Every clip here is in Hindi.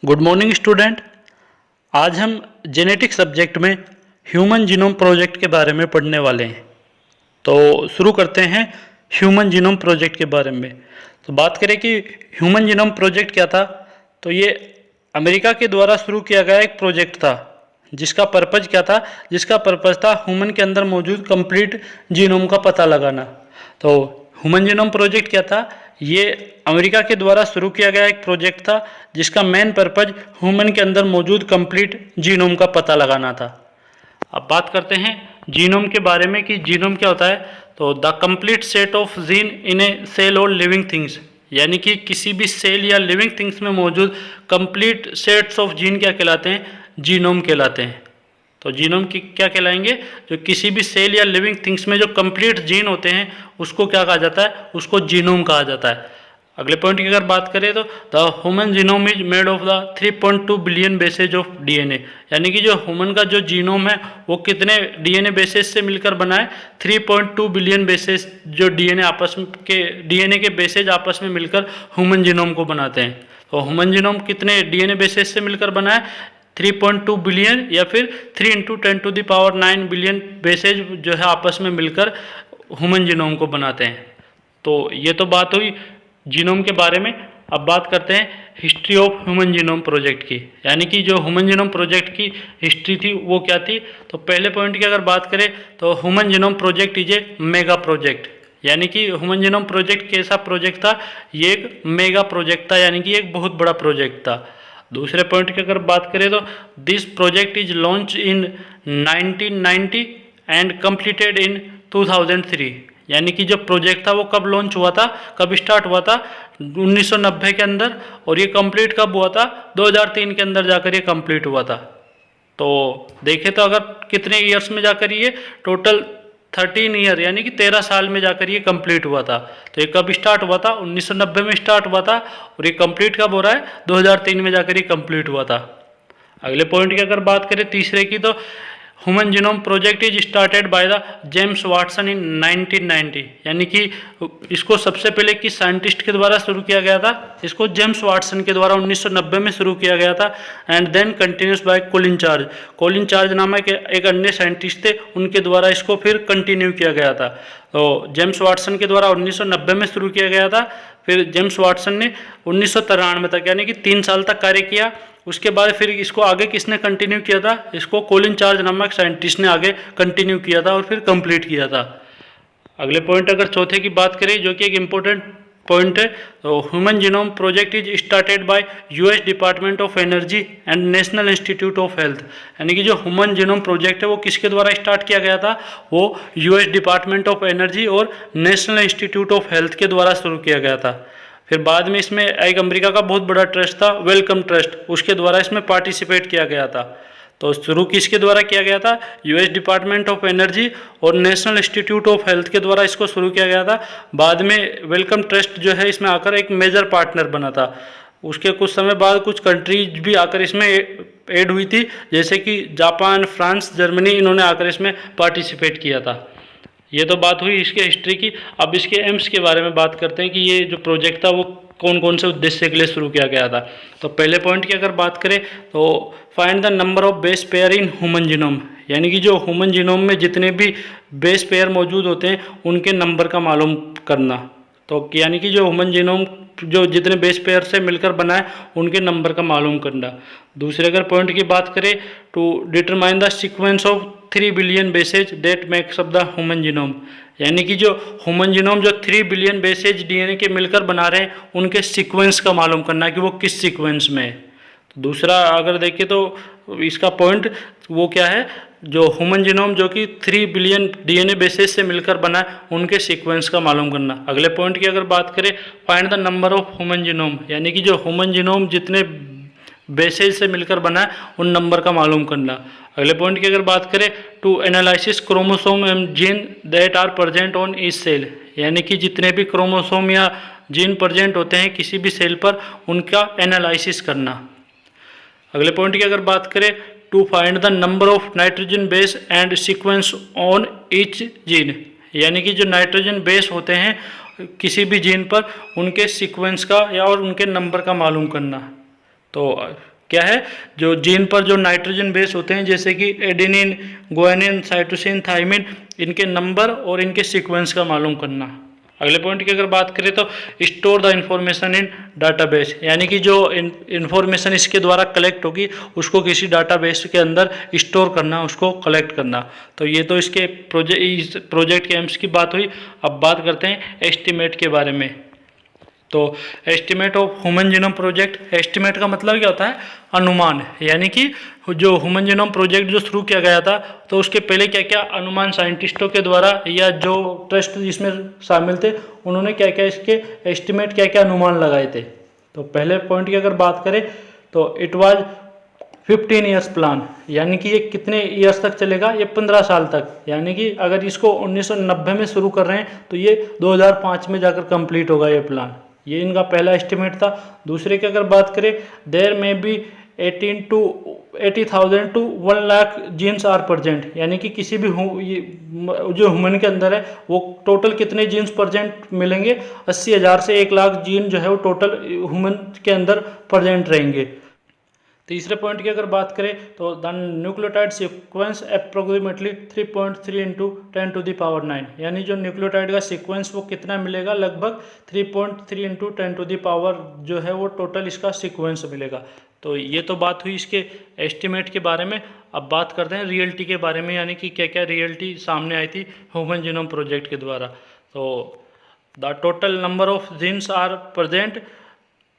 Good morning student. आज हम जेनेटिक सब्जेक्ट में ह्यूमन जीनोम प्रोजेक्ट के बारे में पढ़ने वाले हैं। तो शुरू करते हैं ह्यूमन जीनोम प्रोजेक्ट के बारे में। तो बात करें कि ह्यूमन जीनोम प्रोजेक्ट क्या था, तो ये अमेरिका के द्वारा शुरू किया गया एक प्रोजेक्ट था जिसका पर्पज़ क्या था, जिसका पर्पज़ था ह्यूमन के अंदर मौजूद कंप्लीट जीनोम का पता लगाना। तो ह्यूमन जीनोम प्रोजेक्ट क्या था, ये अमेरिका के द्वारा शुरू किया गया एक प्रोजेक्ट था जिसका मेन पर्पज़ ह्यूमन के अंदर मौजूद कंप्लीट जीनोम का पता लगाना था। अब बात करते हैं जीनोम के बारे में कि जीनोम क्या होता है। तो the complete set of gene in a cell और लिविंग थिंग्स, यानी कि किसी भी सेल या लिविंग थिंग्स में मौजूद कंप्लीट सेट्स ऑफ जीन क्या कहलाते हैं, जीनोम कहलाते हैं। तो जीनोम की क्या कहलाएंगे, जो किसी भी सेल या लिविंग थिंग्स में जो कंप्लीट जीन होते हैं उसको क्या कहा जाता है, उसको जीनोम कहा जाता है। अगले पॉइंट की अगर बात करें तो the human genome is made of the 3.2 billion bases of DNA, यानी कि जो ह्यूमन का जो जीनोम है वो कितने डीएनए बेसेज से मिलकर बना है, 3.2 बिलियन बेसेज जो डीएनए के बेसेज आपस में मिलकर ह्यूमन जीनोम को बनाते हैं। तो ह्यूमन जीनोम कितने डीएनए बेसेज से मिलकर बना है, 3.2 बिलियन या फिर 3 × 10⁹ बिलियन बेसेज जो है आपस में मिलकर ह्यूमन जीनोम को बनाते हैं। तो ये तो बात हुई जीनोम के बारे में। अब बात करते हैं history of human genome project की, यानी कि जो ह्यूमन जीनोम प्रोजेक्ट की हिस्ट्री थी वो क्या थी। तो पहले पॉइंट की अगर बात करें तो human genome project is a mega project, यानी कि ह्यूमन जीनोम प्रोजेक्ट कैसा प्रोजेक्ट था, ये एक मेगा प्रोजेक्ट था, यानी कि एक बहुत बड़ा प्रोजेक्ट था। दूसरे पॉइंट की अगर बात करें तो this project is launch in 1990 and completed in 2003, यानी कि जो प्रोजेक्ट था वो कब लॉन्च हुआ था, कब स्टार्ट हुआ था, 1990 के अंदर, और ये कंप्लीट कब हुआ था, 2003 के अंदर जाकर ये कंप्लीट हुआ था। तो देखें तो अगर कितने ईयर्स में जाकर ये टोटल 13 ईयर यानी कि 13 साल में जाकर ये कंप्लीट हुआ था। तो ये कब स्टार्ट हुआ था, 1990 में स्टार्ट हुआ था, और ये कंप्लीट कब हो रहा है, 2003 में जाकर ये कंप्लीट हुआ था। अगले पॉइंट की अगर बात करें तीसरे की, तो human genome project is started by the James Watson in 1990, यानी कि इसको सबसे पहले किस साइंटिस्ट के द्वारा शुरू किया गया था, इसको जेम्स वाटसन के द्वारा 1990 में शुरू किया गया था। And then continues by Colin Charge, Colin Charge नामक एक अन्य साइंटिस्ट थे, उनके द्वारा इसको फिर कंटिन्यू किया गया था। तो जेम्स वाटसन के द्वारा 1990 में शुरू किया गया था, फिर जेम्स वाटसन ने 1993 तक यानी कि 3 साल तक कार्य किया। उसके बाद फिर इसको आगे किसने कंटिन्यू किया था, इसको कोलिन चार्ज नामक साइंटिस्ट ने आगे कंटिन्यू किया था और फिर कंप्लीट किया था। अगले पॉइंट अगर चौथे की बात करें, जो कि एक इम्पोर्टेंट पॉइंट है, तो human genome project is started bye US department of energy and national institute of health, यानी कि जो ह्यूमन जीनोम प्रोजेक्ट है वो किसके द्वारा स्टार्ट किया गया था, वो यूएस डिपार्टमेंट ऑफ एनर्जी और नेशनल इंस्टीट्यूट ऑफ हेल्थ के द्वारा शुरू किया गया था। फिर बाद में इसमें एक अमेरिका का बहुत बड़ा ट्रस्ट था, वेलकम ट्रस्ट, उसके द्वारा इसमें पार्टिसिपेट किया गया था। तो शुरू किसके द्वारा किया गया था, यूएस डिपार्टमेंट ऑफ एनर्जी और नेशनल इंस्टीट्यूट ऑफ हेल्थ के द्वारा इसको शुरू किया गया था। बाद में वेलकम ट्रस्ट जो है इसमें आकर एक मेजर पार्टनर बना था। उसके कुछ समय बाद कुछ कंट्रीज भी आकर इसमें ऐड हुई थी, जैसे कि जापान, फ्रांस, जर्मनी, इन्होंने आकर इसमें पार्टिसिपेट किया था। ये तो बात हुई इसके हिस्ट्री की। अब इसके एम्स के बारे में बात करते हैं कि ये जो प्रोजेक्ट था वो कौन कौन से उद्देश्य के लिए शुरू किया गया था। तो पहले पॉइंट की अगर बात करें तो find the number of base pair in human genome, यानी कि जो ह्यूमन जीनोम में जितने भी बेस पेयर मौजूद होते हैं उनके नंबर का मालूम करना। तो यानी कि जो ह्यूमन जीनोम जो जितने बेस पेयर से मिलकर बना है उनके नंबर का मालूम करना। दूसरे अगर पॉइंट की बात करें to determine the sequence of 3 billion bases that makes up the human genome, यानी कि जो ह्यूमन जीनोम जो 3 बिलियन बेसेज डीएनए के मिलकर बना रहे हैं उनके सीक्वेंस का मालूम करना कि वो किस सीक्वेंस में है। तो दूसरा अगर देखें तो इसका पॉइंट वो क्या है, जो ह्यूमन जीनोम जो कि 3 बिलियन डीएनए बेसेस से मिलकर बना है उनके सीक्वेंस का मालूम करना। अगले पॉइंट की अगर बात करें find the number of human genome, यानी कि जो ह्यूमन जीनोम जितने बेसेज से मिलकर बना है उन नंबर का मालूम करना। अगले पॉइंट की अगर बात करें to analysis chromosome and gene that are present on each cell, यानी कि जितने भी क्रोमोसोम या जीन प्रेजेंट होते हैं किसी भी सेल पर उनका एनालिसिस करना। अगले पॉइंट की अगर बात करें to find the number of nitrogen base and sequence on each gene, यानी कि जो नाइट्रोजन बेस होते हैं किसी भी जीन पर उनके सीक्वेंस का या और उनके नंबर का मालूम करना। तो क्या है, जो जीन पर जो नाइट्रोजन बेस होते हैं जैसे कि एडेनिन, गुआनिन, साइटोसिन, थाइमिन, इनके नंबर और इनके सीक्वेंस का मालूम करना। अगले पॉइंट की अगर बात करें तो store the information in database, यानी कि जो इंफॉर्मेशन इसके द्वारा कलेक्ट होगी उसको किसी डाटाबेस के अंदर स्टोर करना, उसको कलेक्ट करना। तो ये तो इसके प्रोजेक्ट के एम्स की बात हुई। अब बात करते हैं एस्टिमेट के बारे में। तो estimate of human genome project, estimate का मतलब क्या होता है, अनुमान। यानी कि जो ह्यूमन जीनोम प्रोजेक्ट जो शुरू किया गया था तो उसके पहले क्या क्या अनुमान साइंटिस्टों के द्वारा या जो ट्रस्ट जिसमें शामिल थे उन्होंने क्या क्या इसके एस्टिमेट क्या क्या अनुमान लगाए थे। तो पहले पॉइंट की अगर बात करें तो इट वाज 15 ईयर्स प्लान, यानी कि ये कितने ईयर्स तक चलेगा, ये 15 साल तक। यानी कि अगर इसको 1990 में शुरू कर रहे हैं तो ये 2005 में जाकर कंप्लीट होगा ये प्लान। ये इनका पहला एस्टिमेट था। दूसरे की अगर बात करें, देयर में भी 80,000 to 1 lakh genes are present, यानी कि किसी भी जो ह्यूमन के अंदर है वो टोटल कितने जीन्स प्रेजेंट मिलेंगे, 80,000 से 1 लाख जीन जो है वो टोटल ह्यूमन के अंदर प्रेजेंट रहेंगे। तीसरे पॉइंट की अगर बात करें तो the nucleotide sequence approximately 3.3 into 10⁹ 9, यानी जो न्यूक्लियोटाइड का सीक्वेंस वो कितना मिलेगा, लगभग 3.3 इंटू 10⁻, जो है वो टोटल इसका सीक्वेंस मिलेगा। तो ये तो बात हुई इसके एस्टिमेट के बारे में। अब बात करते हैं रियलिटी के बारे में, यानी कि क्या क्या रियलिटी सामने आई थी ह्यूमन जीनोम प्रोजेक्ट के द्वारा। तो the total number of genes are present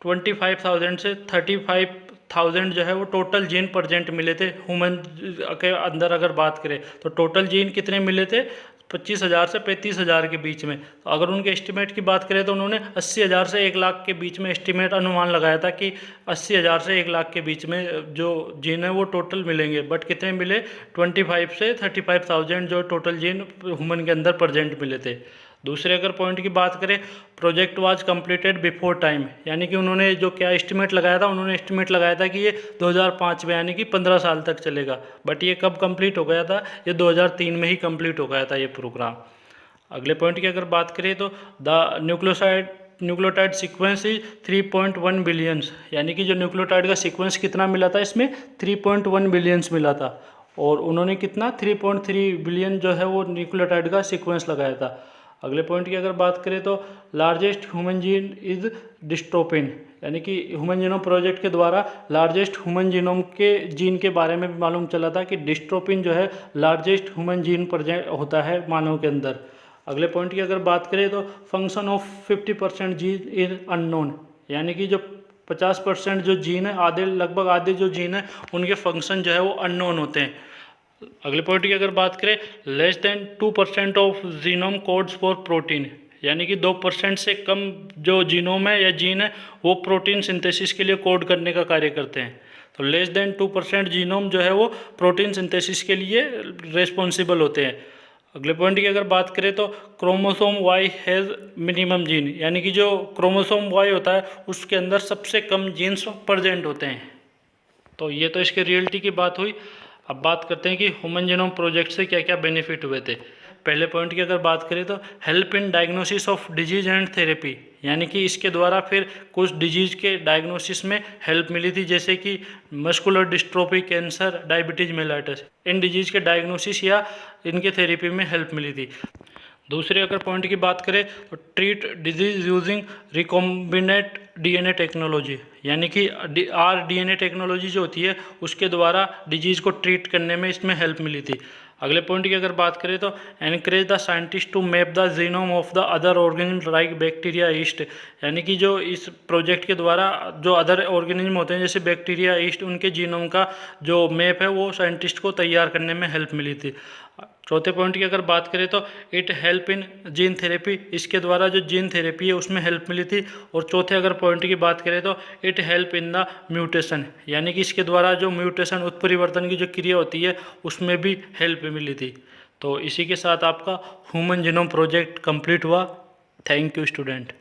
25,000 से 35,000 जो है वो टोटल जीन प्रेजेंट मिले थे ह्यूमन के अंदर। अगर बात करें तो टोटल जीन कितने मिले थे, 25,000 से 35,000 के बीच में। तो अगर उनके एस्टिमेट की बात करें तो उन्होंने 80,000 से 1 लाख के बीच में एस्टिमेट अनुमान लगाया था कि 80,000 से 1 लाख के बीच में जो जीन है वो टोटल मिलेंगे। बट कितने मिले, 25 से 35,000 जो टोटल जीन ह्यूमन के अंदर प्रेजेंट मिले थे। दूसरे अगर पॉइंट की बात करें, project was completed before time, यानी कि उन्होंने जो क्या एस्टिमेट लगाया था, उन्होंने एस्टिमेट लगाया था कि ये 2005 में, यानी कि 15 साल तक चलेगा। बट ये कब कंप्लीट हो गया था, ये 2003 में ही कंप्लीट हो गया था ये प्रोग्राम। अगले पॉइंट की अगर बात करें तो the nucleotide sequence is 3.1 billions, यानी कि जो न्यूक्लियोटाइड का सीक्वेंस कितना मिला था, इसमें 3.1 बिलियंस मिला था। और उन्होंने कितना 3.3 बिलियन जो है वो न्यूक्लियोटाइड का सीक्वेंस लगाया था। अगले पॉइंट की अगर बात करें तो लार्जेस्ट ह्यूमन जीन इज डिस्ट्रोपिन, यानी कि ह्यूमन जीनोम प्रोजेक्ट के द्वारा लार्जेस्ट ह्यूमन जीनोम के जीन के बारे में भी मालूम चला था कि डिस्ट्रोपिन जो है लार्जेस्ट ह्यूमन जीन प्रेजेंट होता है मानव के अंदर। अगले पॉइंट की अगर बात करें तो function of 50% gene is unknown, यानी कि जो 50% जो जीन है, लगभग आधे जो जीन है उनके फंक्शन जो है वो अननोन होते हैं। अगले पॉइंट की अगर बात करें, less than 2% of genome codes for protein, यानी कि 2% से कम जो जीनोम है या जीन है वो प्रोटीन सिंथेसिस के लिए कोड करने का कार्य करते हैं। तो लेस देन 2% जीनोम जो है वो प्रोटीन सिंथेसिस के लिए रेस्पॉन्सिबल होते हैं। अगले पॉइंट की अगर बात करें तो chromosome Y has minimum gene, यानी कि जो क्रोमोसोम वाई होता है उसके अंदर सबसे कम जीन्स प्रेजेंट होते हैं। तो ये तो इसके रियलिटी की बात हुई। अब बात करते हैं कि ह्यूमन जीनोम प्रोजेक्ट से क्या क्या बेनिफिट हुए थे। पहले पॉइंट की अगर बात करें तो help in diagnosis of disease and therapy, यानी कि इसके द्वारा फिर कुछ डिजीज के डायग्नोसिस में हेल्प मिली थी, जैसे कि muscular dystrophy, cancer, diabetes mellitus, in disease के डायग्नोसिस या इनके थेरेपी में हेल्प मिली थी। दूसरे अगर पॉइंट की बात करें तो treat disease using recombinant DNA technology, यानी कि RDNA टेक्नोलॉजी जो होती है उसके द्वारा डिजीज़ को ट्रीट करने में इसमें हेल्प मिली थी। अगले पॉइंट की अगर बात करें तो encourage the scientist to map the genome of the other organism like bacteria, yeast, यानी कि जो इस प्रोजेक्ट के द्वारा जो अदर ऑर्गेनिज्म होते हैं जैसे बैक्टीरिया, ईस्ट, उनके जीनोम का जो मैप है वो साइंटिस्ट को तैयार करने में हेल्प मिली थी। चौथे पॉइंट की अगर बात करें तो it help in gene therapy, इसके द्वारा जो जीन थेरेपी है उसमें हेल्प मिली थी। और चौथे अगर पॉइंट की बात करें तो it help in the mutation, यानी कि इसके द्वारा जो म्यूटेशन उत्परिवर्तन की जो क्रिया होती है उसमें भी हेल्प मिली थी। तो इसी के साथ आपका ह्यूमन जीनोम प्रोजेक्ट कंप्लीट हुआ। Thank you student.